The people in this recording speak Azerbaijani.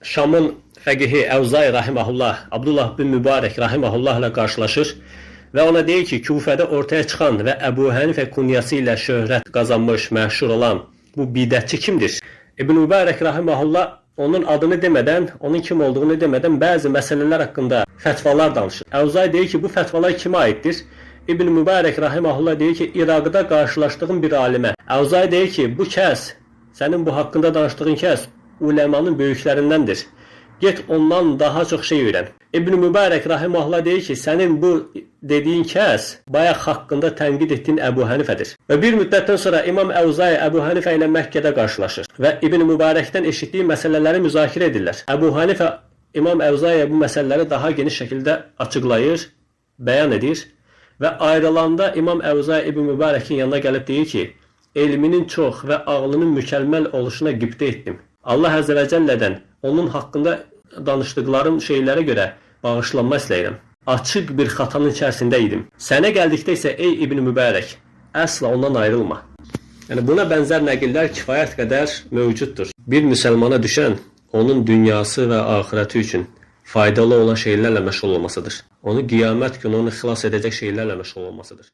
Şamın fəqihi Əvzai rahimehullah, Abdullah bin Mübarək rahimehullah ilə qarşılaşır və ona deyir ki, Kufədə ortaya çıxan və Əbu Hənifə kunyası ilə şöhrət qazanmış, məşhur olan bu bidətçi kimdir? İbn Mübarək rahimehullah onun adını demədən, onun kim olduğunu demədən bəzi məsələlər haqqında fətvalar danışır. Əvzai deyir ki, bu fətvalar kimə aiddir? İbn Mübarək rahimehullah deyir ki, İraqda qarşılaşdığım bir alimə. Əvzai deyir ki, bu kəs, sənin bu haqqında danışdığın kəs uləmanın böyüklərindəndir. Get ondan daha çox şey öyrən. İbn Mübarək rahimehullah deyir ki, sənin bu dediyin kəs bayaq haqqında tənqid etdiyin Əbu Hənifədir. Və bir müddətdən sonra İmam Əvzai Əbu Hənifə ilə Məkkədə qarşılaşır və İbn Mübarəkdən eşitdiyi məsələləri müzakirə edirlər. Əbu Hənifə İmam Əvzaiyə bu məsələləri daha geniş şəkildə açıqlayır, bəyan edir və ayrılanda İmam Əvzai İbn Mübarəkin yanına gəlib deyir ki, elminin çox və ağlının mükəmməl oluşuna qibtə etdim. Allah Əzə və Cəllədən onun haqqında danışdıqlarım şeylərə görə bağışlanma istəyirəm. Açıq bir xatanın içərisində idim. Sənə gəldikdə isə ey İbn Mübarək, əsla ondan ayrılma. Yəni buna bənzər nəqillər kifayət qədər mövcuddur. Bir müsəlmana düşən onun dünyası və axirəti üçün faydalı olan şeylərlə məşğul olmasıdır. Onu qiyamət günü onu xilas edəcək şeylərlə məşğul olmasıdır.